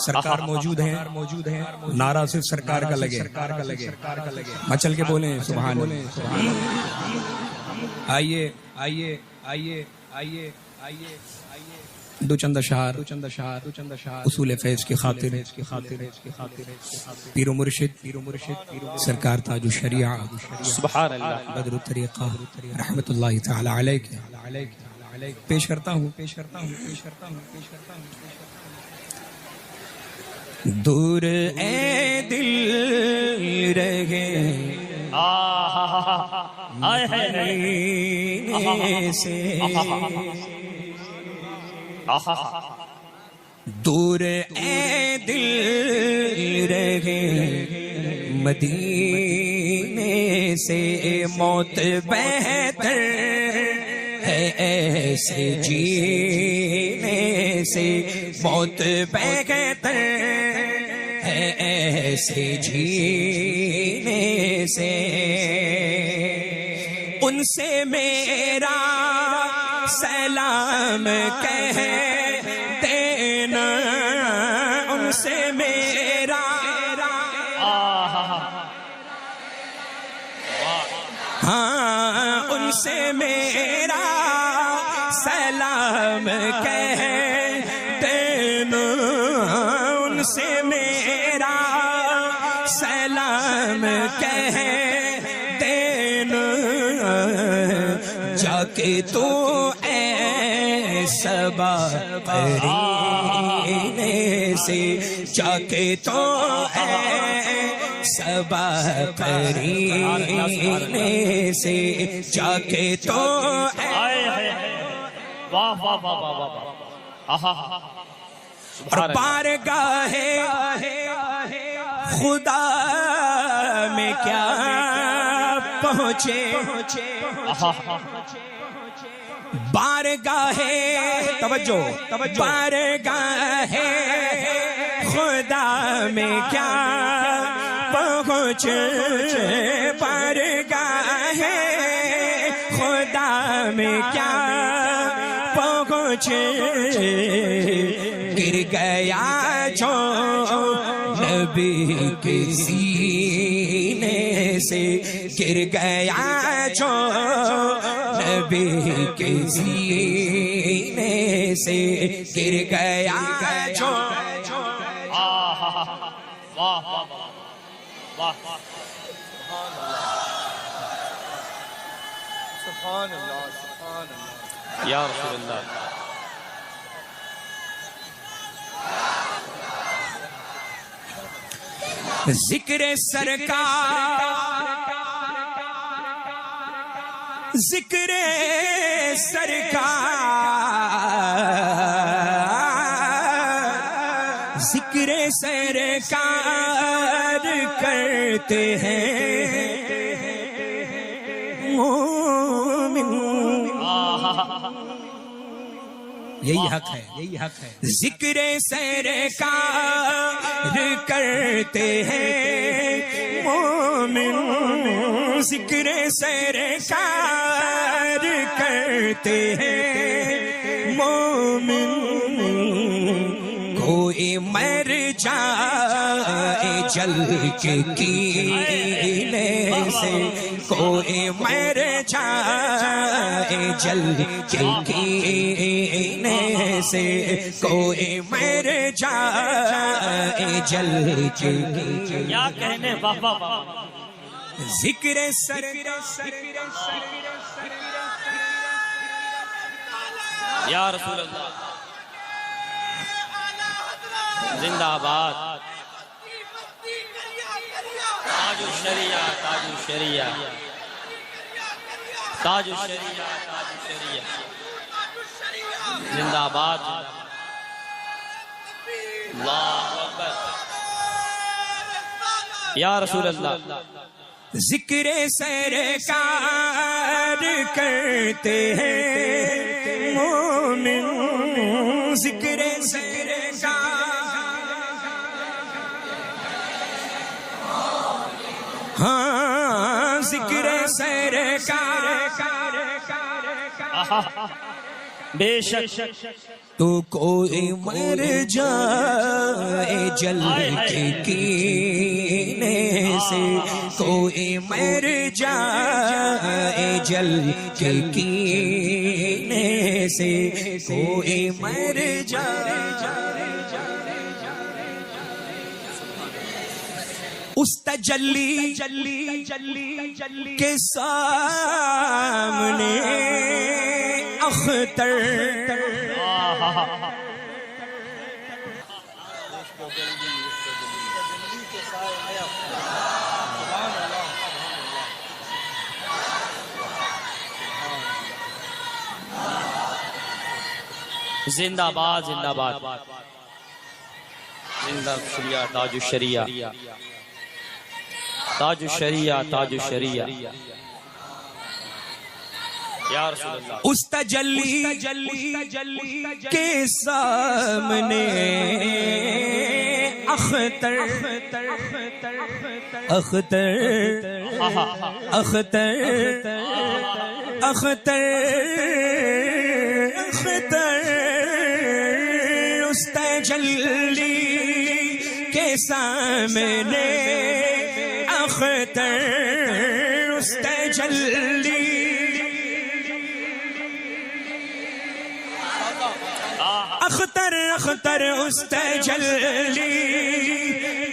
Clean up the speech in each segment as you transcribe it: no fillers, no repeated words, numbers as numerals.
سرکار موجود ہیں، نعرہ صرف سرکار کا لگے، مچل کے بولیں سبحان اللہ۔ آئیے آئیے آئیے آئیے آئیے دو چند اشعار اصول فیض کی خاطر پیر و مرشد سرکار تاج الشریعہ سبحان اللہ بدر الطریقہ رحمت اللہ تعالی علیہ پیش کرتا ہوں۔ دور اے دل رہے مدینے سے، دور اے دل رہے مدینے سے، موت بہتر ہے ایسے جینے سے، موت بہتر ہے ایسے جینے سے، ان سے میرا سلام کہہ دینا، ان سے میرا ہاں ان سے میرا سلام کہہ دینا، ان سے میرا سلام کہہ دینا، جا کے تو اے صبا قرینے سے، جا کے تو اے صبا قرینے سے، جا کے تو اور بارگاہ خدا میں کیا پہنچے، بارگاہ توجہ بارگاہ خدا میں کیا پہنچے، بارگاہ خدا میں کیا پہنچے، گر گیا جو نبی کے سینے سے، گر گیا جو نبی کے سینے سے، گر گیا جو سبحان اللہ سبحان اللہ یا رسول اللہ۔ ذکر سرکار ذکر سرکار ذکر سرکار کرتے ہیں مومن، یہی حق ہے، ذکر سرکار کرتے ہیں مومن، ذکر سرکار کرتے ہیں مومن، کوئی مر جائے جل کے کینے سے، کوئی مر جائے جل کے کینے سے، کوئی مر جائے جل کے کیا کہنے بابا، ذکر یا رسول اللہ زندہ آباد، تاج الشریعہ تاج الشریعہ تاج الشریعہ تاج الشریعہ زندہ آباد، اللہ اکبر یا رسول اللہ۔ ذکر سرکار کرتے ہیں مومن، ذکر ذکر سرکار بے شک تو کوئی مر جائے جل کے کینے سے، کوئی مر جائے جل کے کینے سے، کوئی مر جائے اس تجلی کے سامنے اختر زندہ باد زندہ باد زندہ شریعہ تاج الشریعہ تاج الشریعہ تاج الشریعہ یا رسول اللہ اس تجلی کے سامنے اختر اختر اختر اختر اختر اس تجلی کے سامنے اختر اس تجلی اختر اختر اس تجلی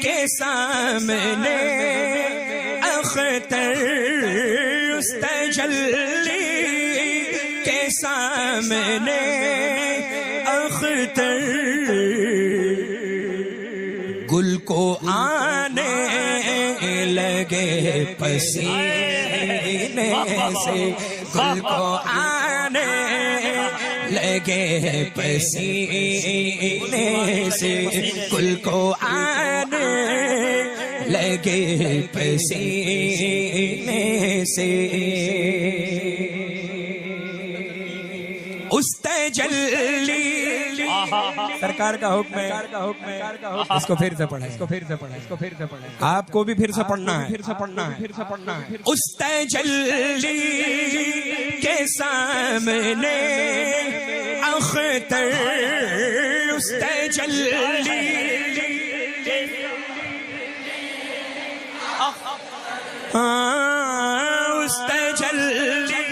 کے سامنے اختر اس تجلی کے سامنے اختر گل کو آنے لگے پسینے سے، گل کو آنے لگے پسینے سے، گل کو آنے لگے پسینے سے، اس تجلی سرکار کا حکم ہے، اس کو پھر سے پڑھیں، اس کو پھر سے پڑھیں، اس کو پھر سے پڑھیں، آپ کو بھی پھر سے پڑھنا ہے، پھر سے پڑھنا ہے، پھر سے پڑھنا ہے۔ اس تجلی کے سامنے اختر اس تجلی اس تجلی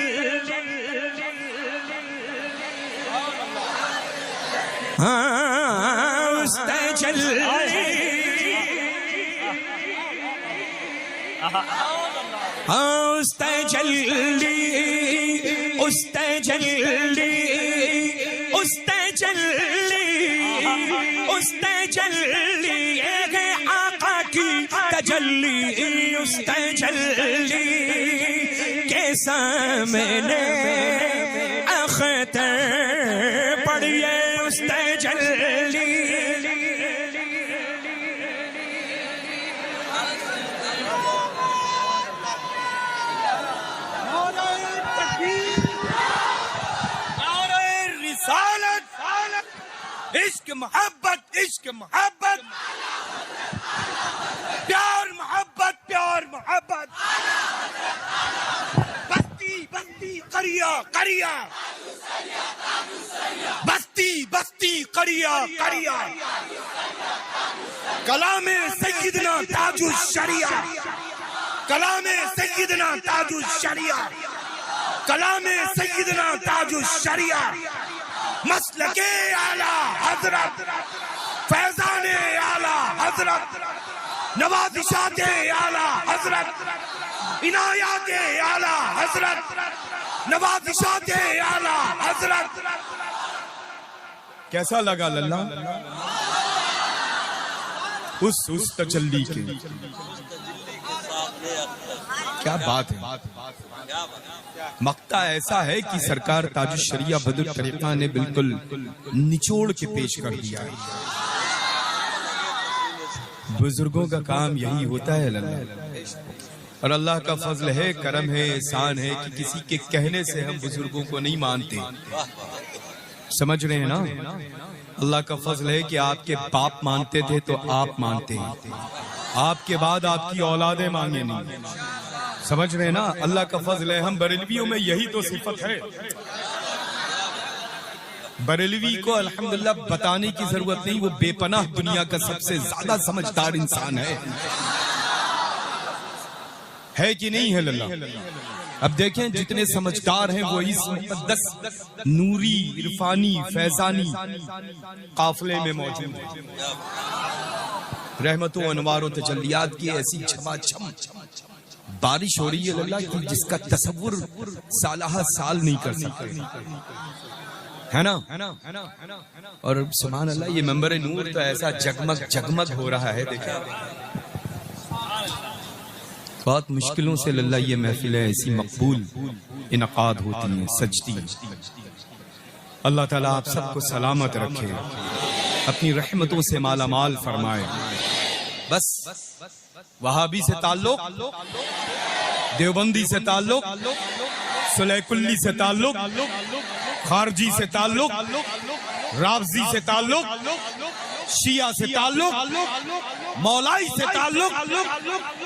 اس تجلی اس تجلی اس تجلی اس تجلی اس تجلی ہے آقا کی تجلی، اس تجلی کے سامنے اختر پڑھیے اس تجلی عشق محبت عشق محبت پیار محبت پیار محبت بستی بستی قریہ قریہ بستی بستی قریہ قریہ کلام سیدنا تاج الشریعہ کلام سیدنا تاج الشریعہ کلام سیدنا تاج الشریعہ مسلک اعلیٰ حضرت فیضان اعلیٰ حضرت نوازشات اعلیٰ حضرت عنایات اعلیٰ حضرت نوازشات اعلیٰ حضرت۔ کیسا لگا للہ اس تجلی کے؟ کیا بات ہے، مقطع ایسا ہے کہ سرکار تاج الشریعہ بدر الطریقہ نے بالکل نچوڑ کے پیش کر دیا ہے۔ بزرگوں کا کام یہی ہوتا ہے للہ، اور اللہ کا فضل ہے، کرم ہے، احسان ہے کہ کسی کے کہنے سے ہم بزرگوں کو نہیں مانتے۔ سمجھ رہے ہیں نا؟ اللہ کا فضل ہے کہ آپ کے باپ مانتے تھے تو آپ مانتے ہیں، آپ کے بعد آپ کی اولادیں مانگے نہیں۔ سمجھ رہے ہیں نا؟ اللہ کا فضل ہے، ہم بریلویوں میں یہی تو صفت ہے۔ بریلوی کو الحمدللہ بتانے کی ضرورت نہیں، وہ بے پناہ دنیا کا سب سے زیادہ سمجھدار انسان ہے کہ نہیں ہے اللہ؟ اب دیکھیں جتنے سمجھدار ہیں وہ اس مقدس نوری عرفانی فیضانی قافلے میں موجود ہیں۔ رحمت و انوار و تجلیات کی ایسی چھما چھم بارش ہو رہی ہے اللہ کی جس کا تصور سالہ سال نہیں کر سکتے، ہے نا؟ اور سبحان اللہ یہ منبر نور تو ایسا جگمگ جگمگ ہو رہا ہے، دیکھیں بہت مشکلوں سے اللہ یہ محفلیں ایسی مقبول انعقاد ہوتی ہیں، سجتی ہیں۔ اللہ تعالیٰ آپ سب کو سلامت رکھے، اپنی رحمتوں سے مالا مال فرمائے۔ بس وہابی سے تعلق، دیوبندی سے تعلق، صلح کلی سے تعلق، خارجی سے تعلق، رافضی سے تعلق، شیعہ سے تعلق، مولائی سے تعلق،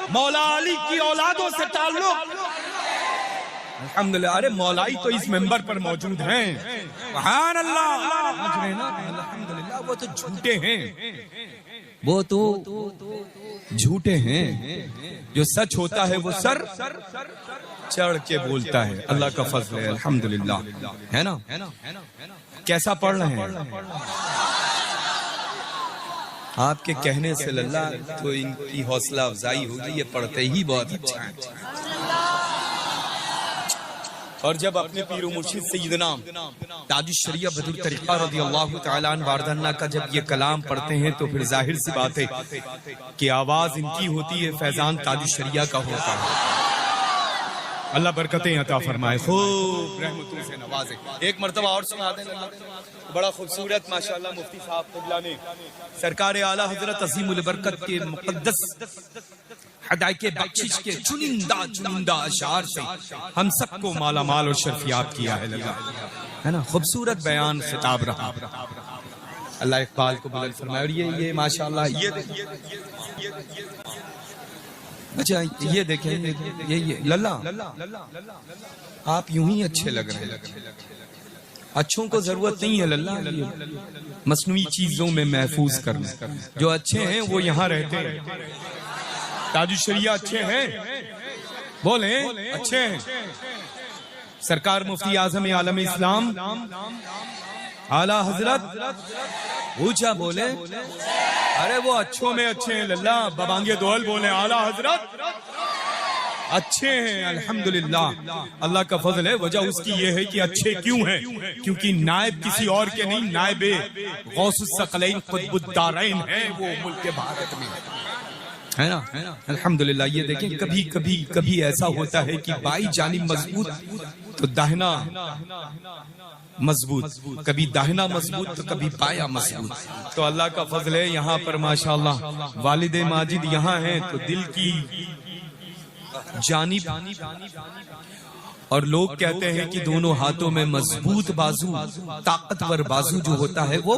مولا علی کی اولادوں سے تعلق۔ الحمدللہ، ارے مولائی تو اس منبر پر موجود ہیں، سبحان اللہ، الحمدللہ، وہ تو جھوٹے ہیں، وہ تو جھوٹے ہیں، جو سچ ہوتا ہے وہ سر چڑھ کے بولتا ہے، اللہ کا فضل ہے الحمدللہ، ہے نا؟ کیسا پڑھ رہے ہیں آپ کے کہنے سے اللہ تو ان کی حوصلہ افزائی ہوگی، یہ پڑھتے ہی بہت اچھا ہے۔ اور جب اپنے پیر و مرشد سیدنا تاج الشریعہ بدر طریقہ رضی اللہ تعالیٰ عنہ واردہ کا جب یہ کلام پڑھتے ہیں تو پھر ظاہر سی بات ہے کہ آواز ان کی ہوتی ہے، فیضان تاج الشریعہ کا ہوتا ہے۔ اللہ برکتیں عطا فرمائے، خوب رحمتوں سے نوازے۔ ایک مرتبہ اور سنا دیں، بڑا خوبصورت ماشاءاللہ مفتی صاحب قبلہ نے سرکار اعلیٰ حضرت عظیم البرکت کے مقدس ہدایت بخشش کے چنندہ اشعار سے ہم سب کو مالا مال اور شرفیات کیا ہے اللہ، ہے نا؟ خوبصورت بیان خطاب رہا، اللہ اقبال کو بلند فرمائے۔ اور یہ ماشاءاللہ اچھا یہ دیکھیں، یہ للہ آپ یوں ہی اچھے لگ رہے ہیں، اچھوں کو ضرورت نہیں ہے للہ مصنوعی چیزوں میں محفوظ کرنا، جو اچھے ہیں وہ یہاں رہتے ہیں۔ تاج الشریعہ اچھے ہیں، بولیں اچھے ہیں۔ سرکار مفتی اعظم عالم اسلام اعلیٰ حضرت اونچا بولے، ارے وہ اچھوں میں اچھے ہیں للہ، ببانگے دول بولے اعلیٰ حضرت اچھے ہیں الحمدللہ، اللہ کا فضل ہے۔ وجہ اس کی یہ ہے کہ اچھے کیوں ہیں؟ کیونکہ نائب کسی اور کے نہیں، نائب غوث الثقلین قطب الدارین ہے وہ ملک بھارت میں، ہے نا؟ الحمدللہ یہ دیکھیں کبھی ایسا ہوتا ہے کہ بائی جانب مضبوط تو داہنا مضبوط، کبھی داہنا مضبوط تو کبھی بایاں مضبوط۔ تو اللہ کا فضل ہے، یہاں پر ماشاءاللہ والد ماجد یہاں ہیں تو دل کی جانب، اور لوگ کہتے ہیں کہ دونوں ہاتھوں میں مضبوط بازو، طاقتور بازو جو ہوتا ہے وہ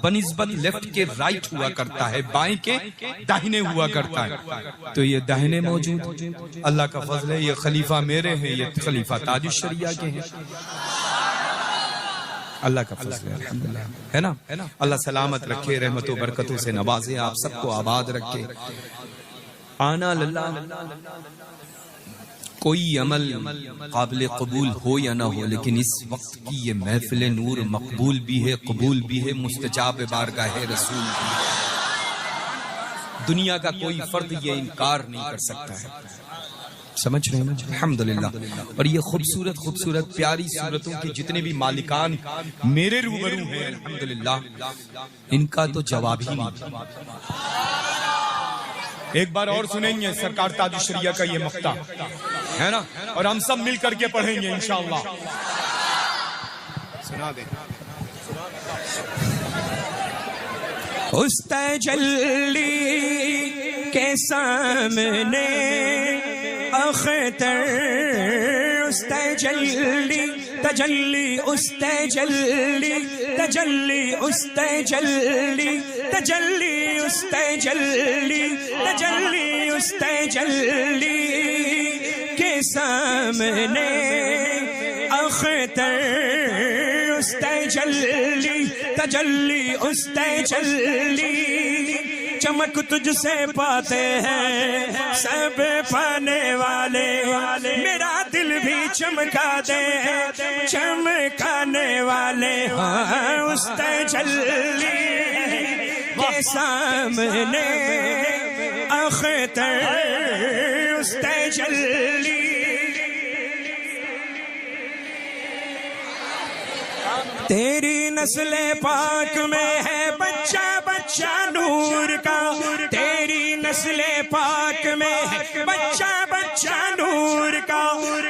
بنسبت لیفٹ کے رائٹ ہوا کرتا ہے، بائیں کے داہنے ہوا کرتا ہے، تو یہ داہنے موجود، اللہ کا فضل ہے۔ یہ خلیفہ میرے ہیں، یہ خلیفہ تاج الشریعہ کے ہیں، اللہ کا فضل ہے الحمدللہ، ہے نا؟ اللہ سلامت رکھے، رحمت و برکتوں سے نوازے، آپ سب کو آباد رکھے۔ آنا للہ کوئی عمل قابل قبول ہو یا نہ ہو، لیکن اس وقت کی یہ محفل نور مقبول بھی ہے، قبول بھی ہے، مستجاب بارگاہ رسول بھی ہے۔ دنیا کا کوئی فرد یہ انکار نہیں کر سکتا ہے، سمجھ رہے ہیں الحمدللہ۔ اور یہ خوبصورت پیاری صورتوں کے جتنے بھی مالکان میرے روبرو ہیں الحمدللہ، ان کا تو جواب ہی نہیں۔ ایک بار اور سنیں گے سرکار تاج الشریعہ کا یہ مقطع، ہے نا؟ اور ہم سب مل کر کے پڑھیں گے انشاءاللہ، سنا دیں۔ اس تجلی کے سامنے اختر، اس تجلی تجلی، اس تجلی تجلی، اس تجلی تجلی، اس تجلی تجلی، اس تجلی کے سامنے اختر، اس تجلی تجلی اس تجلی چمک تجھ سے پاتے ہیں سب پانے والے میرا دل بھی چمکا دے چمکانے والے ہاں اس تجلی کے سامنے اختر اس تجلی تیری نسل پاک میں ہے بچہ بچہ نور کا تیری نسل پاک میں ہے بچہ بچہ نور کا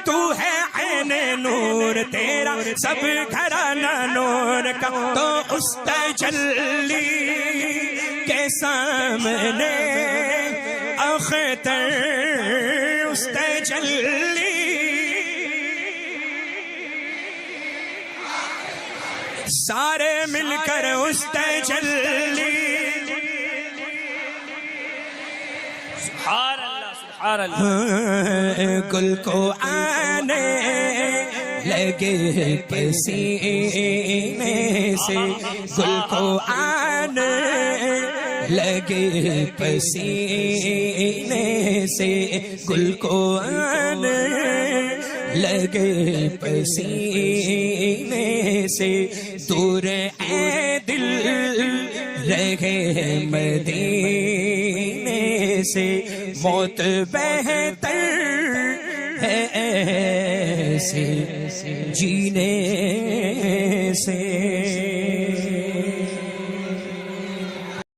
تو ہے عین نور تیرا سب گھرانہ نور کا تو اس تجلی کے سامنے اختر اس تجلی سارے مل کر اس تجلی سبحان اللہ سبحان اللہ گل کو آنے لگے پسینے سے گل کو آنے لگے پسینے سے گل کو آنے لگے پسینے سے دور اے دل رہے مدینے سے موت بہتر ہے ایسے جینے سے